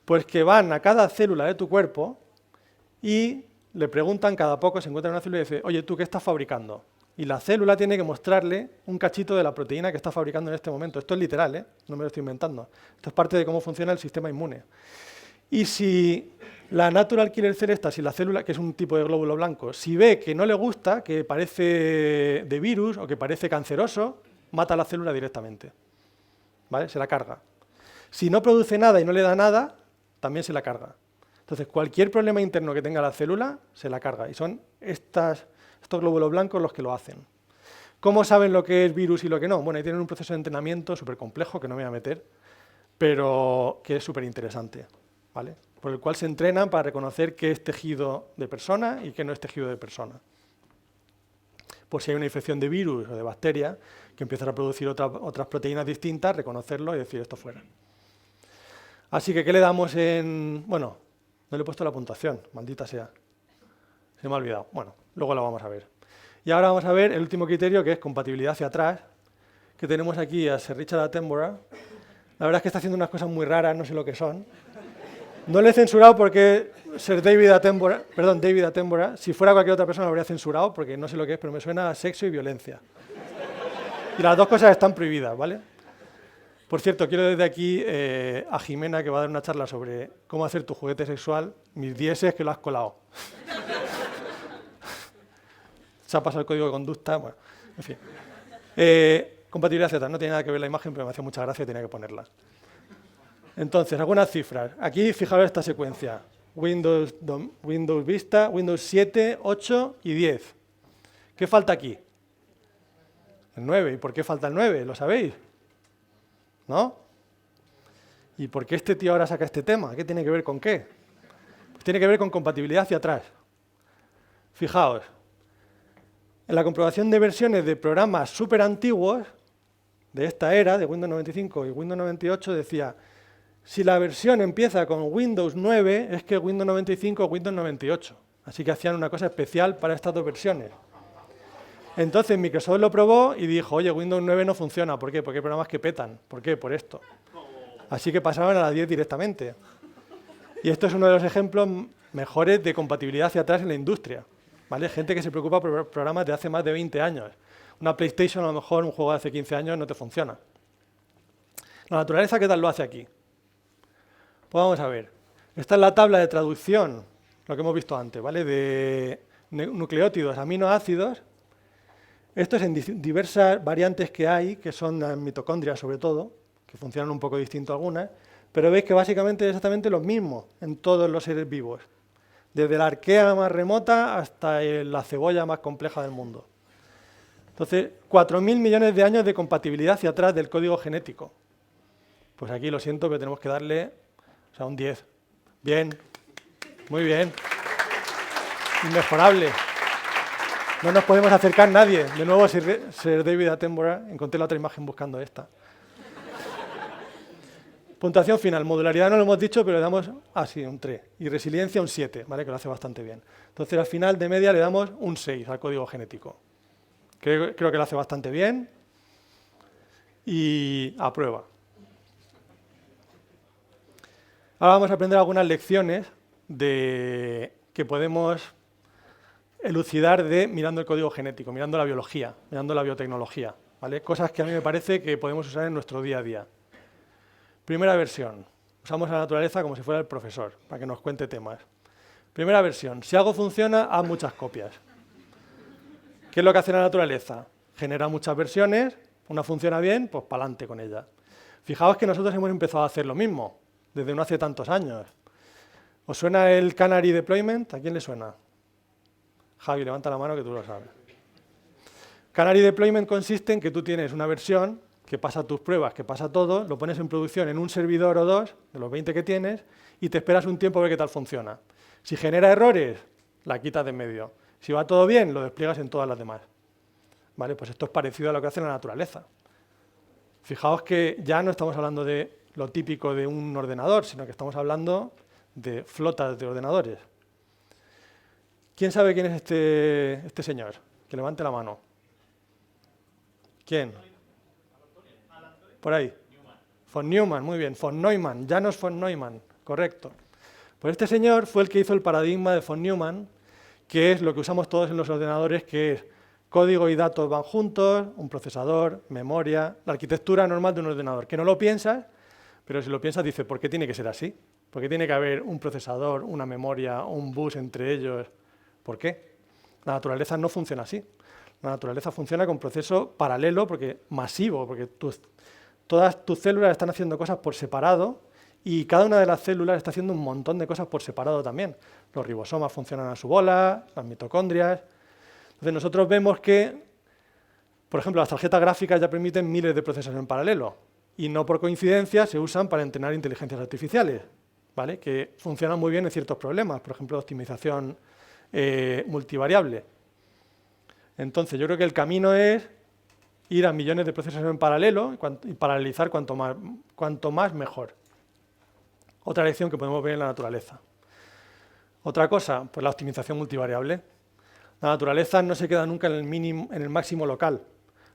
Pues que van a cada célula de tu cuerpo y le preguntan cada poco, se encuentran en una célula y dicen, oye, ¿tú qué estás fabricando? Y la célula tiene que mostrarle un cachito de la proteína que está fabricando en este momento. Esto es literal, ¿eh? No me lo estoy inventando. Esto es parte de cómo funciona el sistema inmune. Y si la Natural Killer Cell esta, si la célula, que es un tipo de glóbulo blanco, si ve que no le gusta, que parece de virus o que parece canceroso, mata a la célula directamente. ¿Vale? Se la carga. Si no produce nada y no le da nada, también se la carga. Entonces, cualquier problema interno que tenga la célula, se la carga. Y son estos glóbulos blancos los que lo hacen. ¿Cómo saben lo que es virus y lo que no? Bueno, ahí tienen un proceso de entrenamiento súper complejo, que no me voy a meter, pero que es súper interesante, ¿vale? Por el cual se entrenan para reconocer qué es tejido de persona y qué no es tejido de persona. Por si hay una infección de virus o de bacteria, que empiezan a producir otras proteínas distintas, reconocerlo y decir esto fuera. Así que, ¿qué le damos en...? Bueno, no le he puesto la puntuación, maldita sea. Se me ha olvidado. Bueno, luego lo vamos a ver. Y ahora vamos a ver el último criterio, que es compatibilidad hacia atrás, que tenemos aquí a Sir Richard Attenborough. La verdad es que está haciendo unas cosas muy raras, no sé lo que son. No le he censurado porque David Attenborough, si fuera cualquier otra persona lo habría censurado, porque no sé lo que es, pero me suena a sexo y violencia. Y las dos cosas están prohibidas, ¿vale? Por cierto, quiero desde aquí a Jimena, que va a dar una charla sobre cómo hacer tu juguete sexual, mis dieces que lo has colado. Se ha pasado el código de conducta, bueno, en fin. Compatibilidad Z, no tiene nada que ver la imagen, pero me hacía mucha gracia y tenía que ponerla. Entonces, algunas cifras. Aquí, fijaros esta secuencia. Windows Vista, Windows 7, 8 y 10. ¿Qué falta aquí? El 9. ¿Y por qué falta el 9? ¿Lo sabéis? ¿No? ¿Y por qué este tío ahora saca este tema? ¿Qué tiene que ver con qué? Pues tiene que ver con compatibilidad hacia atrás. Fijaos, en la comprobación de versiones de programas súper antiguos, de esta era, de Windows 95 y Windows 98, decía, si la versión empieza con Windows 9, es que Windows 95 o Windows 98. Así que hacían una cosa especial para estas dos versiones. Entonces Microsoft lo probó y dijo, oye, Windows 9 no funciona. ¿Por qué? Porque hay programas que petan. ¿Por qué? Por esto. Así que pasaron a la 10 directamente. Y esto es uno de los ejemplos mejores de compatibilidad hacia atrás en la industria. ¿Vale? Gente que se preocupa por programas de hace más de 20 años. Una PlayStation, a lo mejor, un juego de hace 15 años no te funciona. La naturaleza, ¿qué tal lo hace aquí? Pues vamos a ver. Esta es la tabla de traducción, lo que hemos visto antes, ¿vale? De nucleótidos, aminoácidos. Esto es en diversas variantes que hay, que son las mitocondrias sobre todo, que funcionan un poco distinto algunas, pero veis que básicamente es exactamente lo mismo en todos los seres vivos, desde la arquea más remota hasta la cebolla más compleja del mundo. Entonces, 4.000 millones de años de compatibilidad hacia atrás del código genético. Pues aquí lo siento, pero tenemos que darle un 10. Bien, muy bien. Inmejorable. No nos podemos acercar nadie. De nuevo, Sir David Attenborough, encontré la otra imagen buscando esta. Puntuación final. Modularidad no lo hemos dicho, pero le damos, un 3. Y resiliencia un 7, ¿vale? Que lo hace bastante bien. Entonces, al final de media le damos un 6 al código genético. Creo que lo hace bastante bien. Y aprueba. Ahora vamos a aprender algunas lecciones que podemos elucidar mirando el código genético, mirando la biología, mirando la biotecnología, ¿vale? Cosas que a mí me parece que podemos usar en nuestro día a día. Primera versión. Usamos a la naturaleza como si fuera el profesor, para que nos cuente temas. Primera versión. Si algo funciona, haz muchas copias. ¿Qué es lo que hace la naturaleza? Genera muchas versiones, una funciona bien, pues para adelante con ella. Fijaos que nosotros hemos empezado a hacer lo mismo, desde no hace tantos años. ¿Os suena el Canary Deployment? ¿A quién le suena? Javi, levanta la mano que tú lo sabes. Canary Deployment consiste en que tú tienes una versión que pasa tus pruebas, que pasa todo, lo pones en producción en un servidor o dos, de los 20 que tienes, y te esperas un tiempo a ver qué tal funciona. Si genera errores, la quitas de en medio. Si va todo bien, lo despliegas en todas las demás. ¿Vale? Pues esto es parecido a lo que hace la naturaleza. Fijaos que ya no estamos hablando de lo típico de un ordenador, sino que estamos hablando de flotas de ordenadores. ¿Quién sabe quién es este señor? Que levante la mano. ¿Quién? Por ahí. Von Neumann, muy bien. Von Neumann, Janos von Neumann, correcto. Pues este señor fue el que hizo el paradigma de von Neumann, que es lo que usamos todos en los ordenadores, que es código y datos van juntos, un procesador, memoria, la arquitectura normal de un ordenador, que no lo piensas, pero si lo piensas dices, ¿por qué tiene que ser así? ¿Por qué tiene que haber un procesador, una memoria, un bus entre ellos? ¿Por qué? La naturaleza no funciona así. La naturaleza funciona con proceso paralelo, porque masivo, porque todas tus células están haciendo cosas por separado y cada una de las células está haciendo un montón de cosas por separado también. Los ribosomas funcionan a su bola, las mitocondrias. Entonces nosotros vemos que, por ejemplo, las tarjetas gráficas ya permiten miles de procesos en paralelo y no por coincidencia se usan para entrenar inteligencias artificiales, ¿vale? Que funcionan muy bien en ciertos problemas, por ejemplo, optimización multivariable. Entonces yo creo que el camino es ir a millones de procesos en paralelo y paralelizar cuanto más mejor. Otra lección que podemos ver en la naturaleza. Otra cosa, pues la optimización multivariable. La naturaleza no se queda nunca en el máximo local.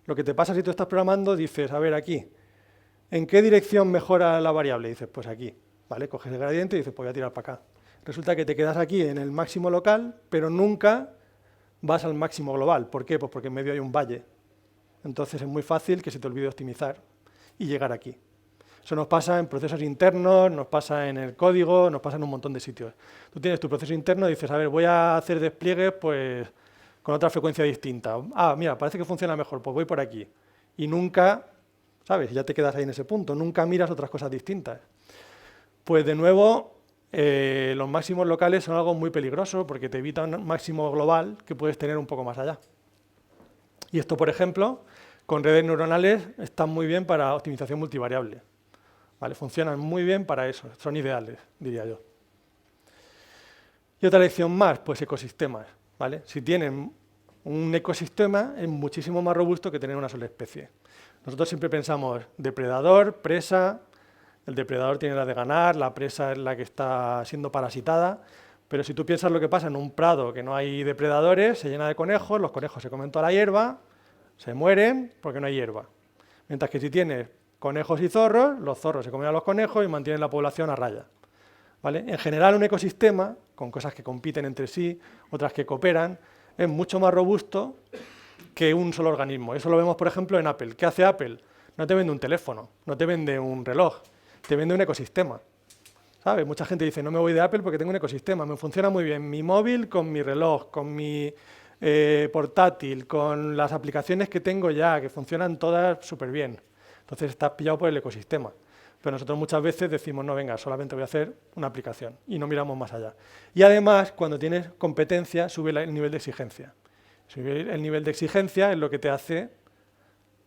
Lo que te pasa si tú estás programando, dices, a ver, aquí, ¿en qué dirección mejora la variable? Y dices, pues aquí, ¿vale? Coges el gradiente y dices, pues voy a tirar para acá. Resulta que te quedas aquí en el máximo local, pero nunca vas al máximo global. ¿Por qué? Pues porque en medio hay un valle. Entonces es muy fácil que se te olvide optimizar y llegar aquí. Eso nos pasa en procesos internos, nos pasa en el código, nos pasa en un montón de sitios. Tú tienes tu proceso interno y dices, a ver, voy a hacer despliegues pues, con otra frecuencia distinta. Ah, mira, parece que funciona mejor, pues voy por aquí. Y nunca, ¿sabes? Ya te quedas ahí en ese punto, nunca miras otras cosas distintas. Pues de nuevo, los máximos locales son algo muy peligroso porque te evita un máximo global que puedes tener un poco más allá. Y esto, por ejemplo, con redes neuronales están muy bien para optimización multivariable. ¿Vale? Funcionan muy bien para eso, son ideales, diría yo. Y otra lección más, pues ecosistemas. ¿Vale? Si tienen un ecosistema, es muchísimo más robusto que tener una sola especie. Nosotros siempre pensamos depredador, presa, el depredador tiene la de ganar, la presa es la que está siendo parasitada, pero si tú piensas lo que pasa en un prado que no hay depredadores, se llena de conejos, los conejos se comen toda la hierba, se mueren porque no hay hierba. Mientras que si tienes conejos y zorros, los zorros se comen a los conejos y mantienen la población a raya. ¿Vale? En general, un ecosistema, con cosas que compiten entre sí, otras que cooperan, es mucho más robusto que un solo organismo. Eso lo vemos, por ejemplo, en Apple. ¿Qué hace Apple? No te vende un teléfono, no te vende un reloj, te vende un ecosistema. ¿Sabes? Mucha gente dice, no me voy de Apple porque tengo un ecosistema, me funciona muy bien mi móvil con mi reloj, con mi portátil, con las aplicaciones que tengo ya, que funcionan todas súper bien. Entonces estás pillado por el ecosistema. Pero nosotros muchas veces decimos, no, venga, solamente voy a hacer una aplicación y no miramos más allá. Y además, cuando tienes competencia, sube el nivel de exigencia. Subir el nivel de exigencia es lo que te hace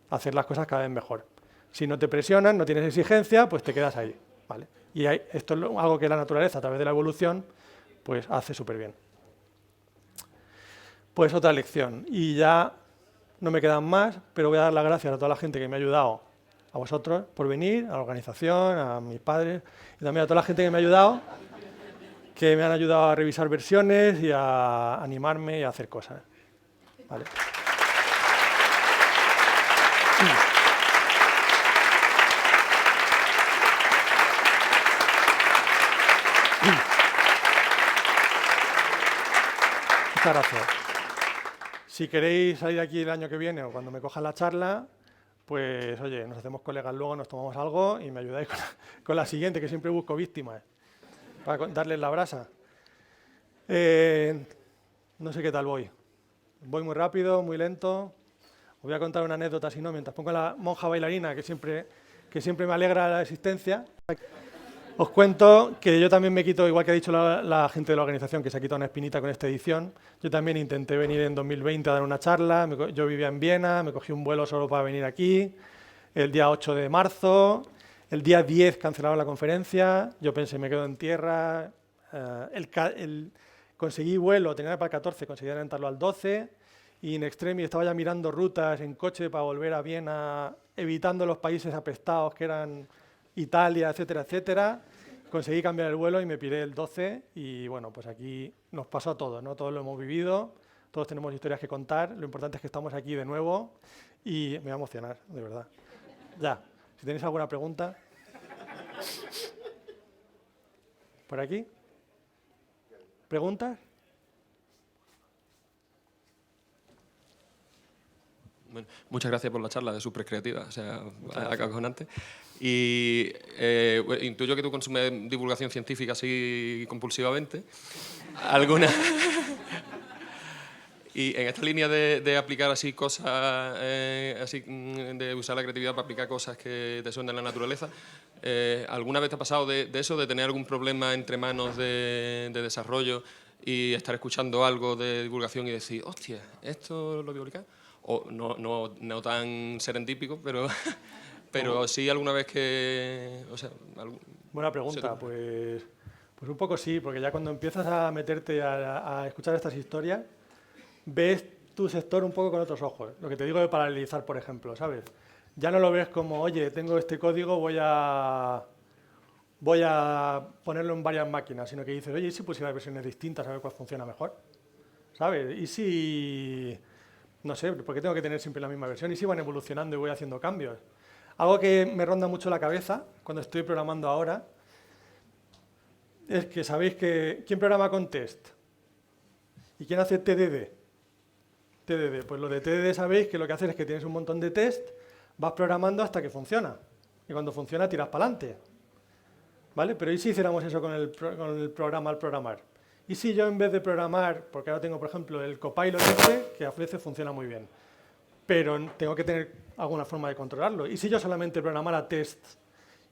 hacer las cosas cada vez mejor. Si no te presionan, no tienes exigencia, pues te quedas ahí. ¿Vale? Y esto es algo que la naturaleza, a través de la evolución, pues hace súper bien. Pues otra lección. Y ya no me quedan más, pero voy a dar las gracias a toda la gente que me ha ayudado, a vosotros por venir, a la organización, a mis padres y también a toda la gente que me ha ayudado, que me han ayudado a revisar versiones y a animarme y a hacer cosas. ¿Vale? Muchas gracias. Si queréis salir de aquí el año que viene o cuando me cojan la charla, pues oye, nos hacemos colegas luego, nos tomamos algo y me ayudáis con la siguiente, que siempre busco víctimas, para darles la brasa. No sé qué tal voy. Voy muy rápido, muy lento. Os voy a contar una anécdota, si no, mientras pongo a la monja bailarina, que siempre me alegra la existencia. Os cuento que yo también me quito, igual que ha dicho la gente de la organización, que se ha quitado una espinita con esta edición. Yo también intenté venir en 2020 a dar una charla. Yo vivía en Viena, me cogí un vuelo solo para venir aquí. el día 8 de marzo, el día 10 cancelaron la conferencia, yo pensé, me quedo en tierra, conseguí vuelo, tenía para el 14, conseguí adelantarlo al 12, y in extremis estaba ya mirando rutas en coche para volver a Viena, evitando los países apestados que eran Italia, etcétera, etcétera. Conseguí cambiar el vuelo y me piré el 12 y bueno, pues aquí nos pasó a todos, ¿no? Todos lo hemos vivido, todos tenemos historias que contar, lo importante es que estamos aquí de nuevo y me va a emocionar, de verdad. Ya, si tenéis alguna pregunta. ¿Por aquí? ¿Preguntas? Bueno, muchas gracias por la charla, es súper creativa, o sea, acojonante. Y bueno, intuyo que tú consumes divulgación científica así compulsivamente. ¿Alguna? Y en esta línea de aplicar así cosas, así, de usar la creatividad para aplicar cosas que te suenan de la naturaleza, ¿alguna vez te ha pasado de eso, de tener algún problema entre manos de desarrollo y estar escuchando algo de divulgación y decir, hostia, ¿esto lo voy a aplicar? O no tan serendípico, pero, pero sí alguna vez que... O sea, Buena pregunta, pues un poco sí, porque ya cuando empiezas a meterte a escuchar estas historias, ves tu sector un poco con otros ojos. Lo que te digo de paralelizar, por ejemplo, ¿sabes? Ya no lo ves como, oye, tengo este código, voy a ponerlo en varias máquinas, sino que dices, oye, ¿y si pusiera versiones distintas a ver cuál funciona mejor? ¿Sabes? ¿Y si, no sé, por qué tengo que tener siempre la misma versión? ¿Y si van evolucionando y voy haciendo cambios? Algo que me ronda mucho la cabeza cuando estoy programando ahora es que sabéis que, ¿quién programa con test? ¿Y quién hace TDD? TDD, pues lo de TDD sabéis que lo que haces es que tienes un montón de test, vas programando hasta que funciona. Y cuando funciona tiras para adelante. ¿Vale? Pero ¿y si hiciéramos eso con el programa al programar? ¿Y si yo en vez de programar, porque ahora tengo por ejemplo el Copilot este, que a veces funciona muy bien, pero tengo que tener alguna forma de controlarlo? ¿Y si yo solamente programara tests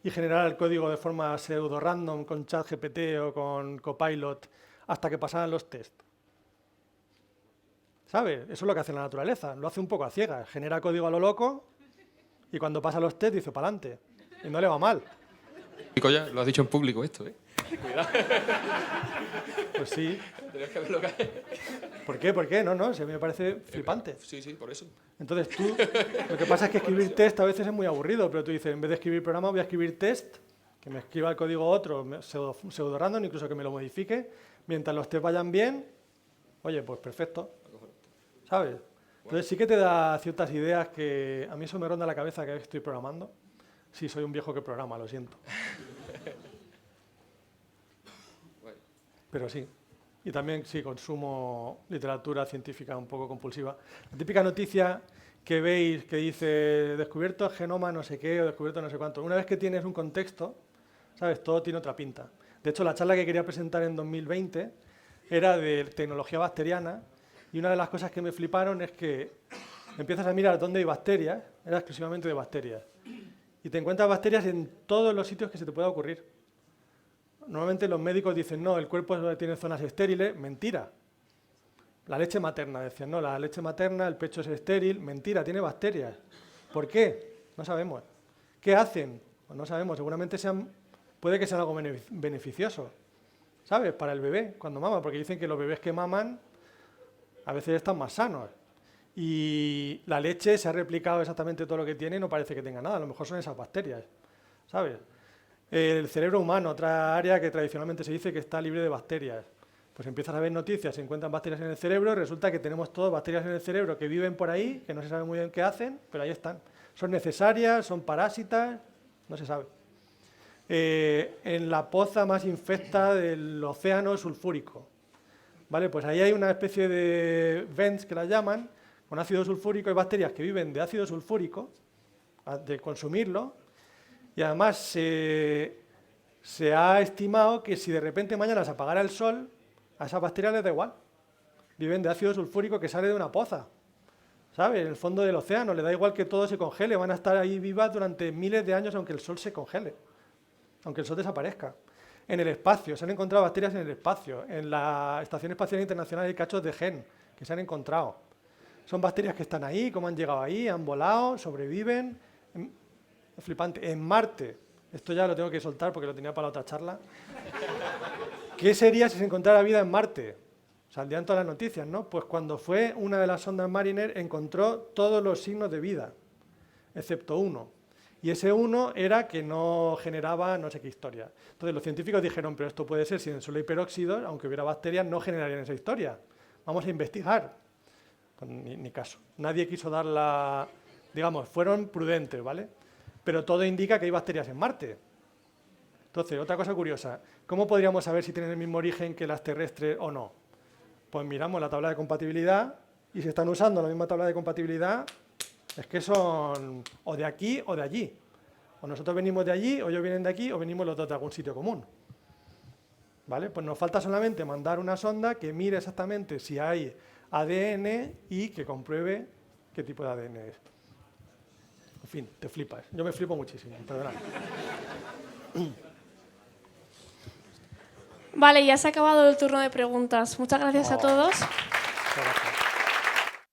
y generara el código de forma pseudo-random con ChatGPT o con Copilot hasta que pasaran los tests? ¿Sabes? Eso es lo que hace la naturaleza, lo hace un poco a ciegas, genera código a lo loco y cuando pasa los tests dice para adelante y no le va mal. Ya, lo has dicho en público esto, ¿eh? Cuidado. Pues sí. Tenías que verlo caer. ¿Por qué? ¿Por qué? No, si a mí me parece flipante. Sí, por eso. Entonces tú, lo que pasa es que escribir test a veces es muy aburrido, pero tú dices, en vez de escribir programa voy a escribir test, que me escriba el código otro, pseudo random, incluso que me lo modifique, mientras los tests vayan bien, oye, pues perfecto, ¿sabes? Entonces sí que te da ciertas ideas que a mí eso me ronda la cabeza cada vez que estoy programando. Sí, soy un viejo que programa, lo siento. Pero sí. Y también sí, consumo literatura científica un poco compulsiva. La típica noticia que veis que dice descubierto genoma no sé qué o descubierto no sé cuánto. Una vez que tienes un contexto, ¿sabes? Todo tiene otra pinta. De hecho, la charla que quería presentar en 2020 era de tecnología bacteriana y una de las cosas que me fliparon es que empiezas a mirar dónde hay bacterias, era exclusivamente de bacterias, y te encuentras bacterias en todos los sitios que se te pueda ocurrir. Normalmente los médicos dicen, no, el cuerpo tiene zonas estériles, mentira. La leche materna, decían, no, la leche materna, el pecho es estéril, mentira, tiene bacterias. ¿Por qué? No sabemos. ¿Qué hacen? Pues no sabemos, seguramente puede que sean algo beneficioso, ¿sabes? Para el bebé, cuando mama, porque dicen que los bebés que maman a veces están más sanos. Y la leche se ha replicado exactamente todo lo que tiene y no parece que tenga nada, a lo mejor son esas bacterias, ¿sabes? El cerebro humano, otra área que tradicionalmente se dice que está libre de bacterias. Pues empiezas a ver noticias, se encuentran bacterias en el cerebro y resulta que tenemos todas bacterias en el cerebro que viven por ahí, que no se sabe muy bien qué hacen, pero ahí están. Son necesarias, son parásitas, no se sabe. En la poza más infecta del océano sulfúrico, ¿vale? Pues ahí hay una especie de vents que la llaman, con ácido sulfúrico, hay bacterias que viven de ácido sulfúrico, de consumirlo, y además se ha estimado que si de repente mañana se apagara el sol, a esas bacterias les da igual. Viven de ácido sulfúrico que sale de una poza, ¿sabes? En el fondo del océano, le da igual que todo se congele, van a estar ahí vivas durante miles de años aunque el sol se congele, aunque el sol desaparezca. En el espacio, se han encontrado bacterias en el espacio, en la Estación Espacial Internacional hay cachos de gen que se han encontrado. Son bacterias que están ahí, cómo han llegado ahí, han volado, sobreviven. Es flipante. En Marte, esto ya lo tengo que soltar porque lo tenía para la otra charla. ¿Qué sería si se encontrara vida en Marte? Saldrían todas las noticias, ¿no? Pues cuando fue una de las sondas Mariner encontró todos los signos de vida, excepto uno. Y ese uno era que no generaba no sé qué historia. Entonces los científicos dijeron, pero esto puede ser si en el suelo hay peróxidos, aunque hubiera bacterias, no generarían esa historia. Vamos a investigar. Pues ni caso. Nadie quiso dar la... Digamos, fueron prudentes, ¿vale? Pero todo indica que hay bacterias en Marte. Entonces, otra cosa curiosa. ¿Cómo podríamos saber si tienen el mismo origen que las terrestres o no? Pues miramos la tabla de compatibilidad y si están usando la misma tabla de compatibilidad, es que son o de aquí o de allí. O nosotros venimos de allí, o ellos vienen de aquí, o venimos los dos de algún sitio común. ¿Vale? Pues nos falta solamente mandar una sonda que mire exactamente si hay ADN y que compruebe qué tipo de ADN es. En fin, te flipas. Yo me flipo muchísimo, perdonad. Vale, ya se ha acabado el turno de preguntas. Muchas gracias a todos. Muchas gracias.